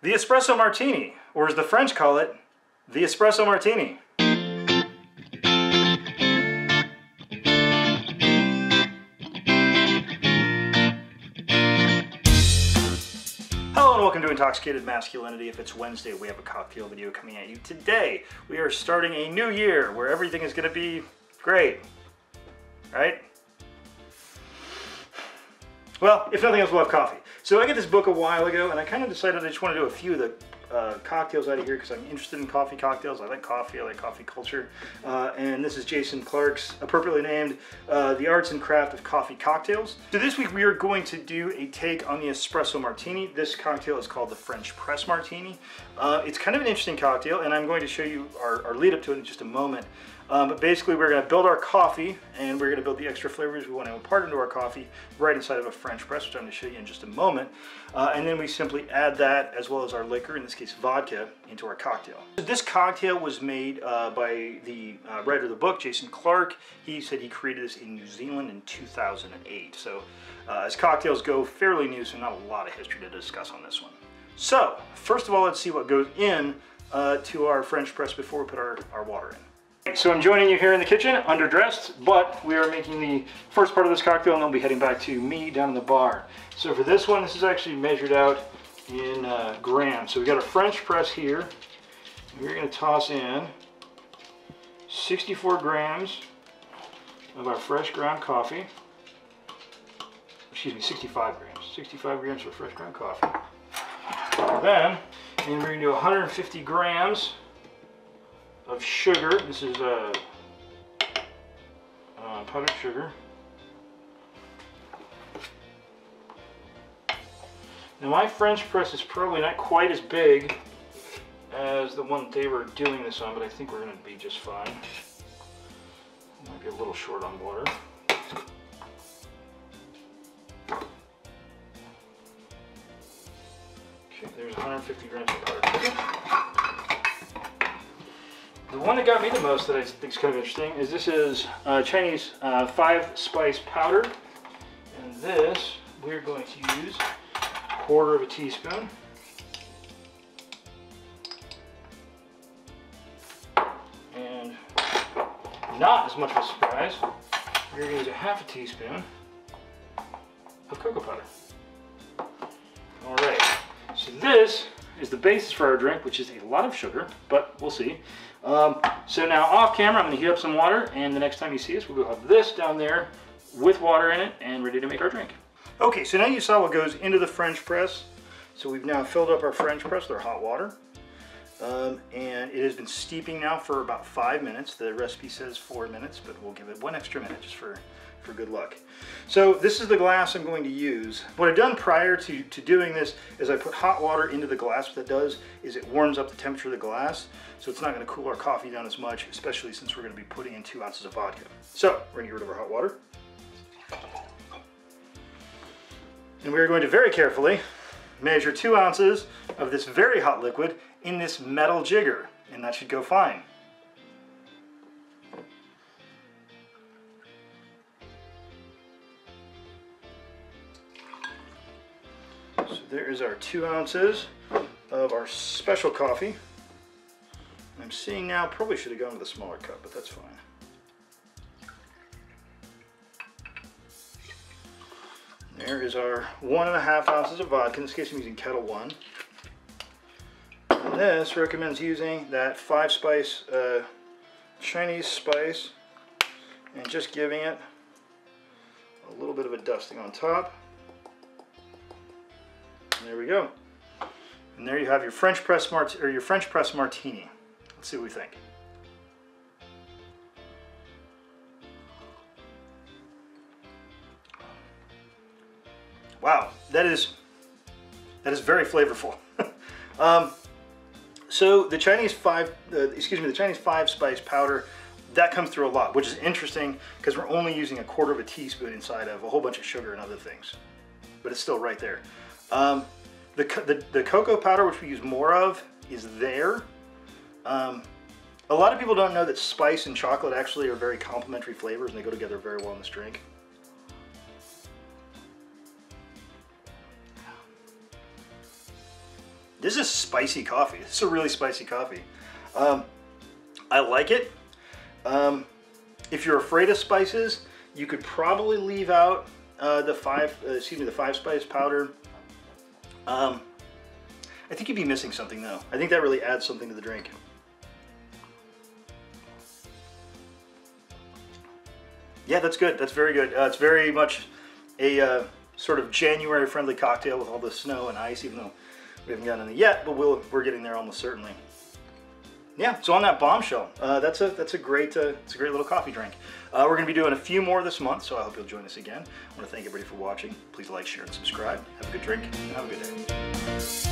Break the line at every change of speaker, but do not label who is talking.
The Espresso Martini, or as the French call it, the Espresso Martini. Hello and welcome to Intoxicated Masculinity. If it's Wednesday, we have a cocktail video coming at you today. We are starting a new year where everything is going to be great, right? Well, if nothing else, we'll have coffee. So I got this book a while ago, and I kind of decided I just want to do a few of the cocktails out of here because I'm interested in coffee cocktails. I like coffee culture. And this is Jason Clark's, appropriately named, The Arts and Craft of Coffee Cocktails. So this week we are going to do a take on the Espresso Martini. This cocktail is called the French Press Martini. It's kind of an interesting cocktail, and I'm going to show you our lead up to it in just a moment. But basically we're going to build our coffee, and we're going to build the extra flavors we want to impart into our coffee right inside of a French press, which I'm going to show you in just a moment. And then we simply add that, as well as our liquor, in this case vodka, into our cocktail. This cocktail was made by the writer of the book, Jason Clark. He said he created this in New Zealand in 2008. So as cocktails go, fairly new, so not a lot of history to discuss on this one. So first of all, let's see what goes in to our French press before we put our water in. So I'm joining you here in the kitchen, underdressed, but we are making the first part of this cocktail, and then we'll be heading back to me down in the bar. So for this one, this is actually measured out in grams. So we got a French press here, and we're going to toss in 64 grams of our fresh ground coffee. Excuse me, 65 grams. 65 grams of fresh ground coffee. Then, and we're going to do 150 grams of sugar. This is powdered sugar. Now my French press is probably not quite as big as the one they were doing this on, but I think we're going to be just fine. Might be a little short on water. Okay, there's 150 grams of powdered sugar. The one that got me the most that I think is kind of interesting is this is Chinese 5-spice powder, and this we're going to use 1/4 teaspoon. And not as much of a surprise, we're going to use 1/2 teaspoon of cocoa powder. All right, so this is the basis for our drink, which is a lot of sugar, but we'll see. So now off camera, I'm going to heat up some water, and the next time you see us, we'll go have this down there with water in it and ready to make our drink. Okay, so now you saw what goes into the French press. So we've now filled up our French press with our hot water. And it has been steeping now for about 5 minutes. The recipe says 4 minutes, but we'll give it 1 extra minute just for good luck. So this is the glass I'm going to use. What I've done prior to doing this is I put hot water into the glass. What that does is it warms up the temperature of the glass, so it's not going to cool our coffee down as much, especially since we're going to be putting in 2 ounces of vodka. So we're going to get rid of our hot water. And we're going to very carefully measure 2 ounces of this very hot liquid in this metal jigger, and that should go fine. So there is our 2 ounces of our special coffee. I'm seeing now, probably should have gone with a smaller cup, but that's fine. There is our 1.5 ounces of vodka. In this case, I'm using Kettle One. And this recommends using that 5-spice Chinese spice and just giving it a little bit of a dusting on top. And there we go. And there you have your French press martini. Let's see what we think. Wow, that is very flavorful. So the Chinese 5-spice powder, that comes through a lot, which is interesting because we're only using 1/4 teaspoon inside of a whole bunch of sugar and other things, but it's still right there. The cocoa powder, which we use more of, is there. A lot of people don't know that spice and chocolate actually are very complementary flavors, and they go together very well in this drink. This is spicy coffee. This is a really spicy coffee. I like it. If you're afraid of spices, you could probably leave out the 5-spice powder. I think you'd be missing something though. I think that really adds something to the drink. Yeah, that's good. That's very good. It's very much a sort of January-friendly cocktail with all the snow and ice, even though we haven't gotten any yet, but we're getting there almost certainly. Yeah, so on that bombshell, that's a great little coffee drink. We're going to be doing a few more this month, so I hope you'll join us again. I want to thank everybody for watching. Please like, share, and subscribe. Have a good drink, and have a good day.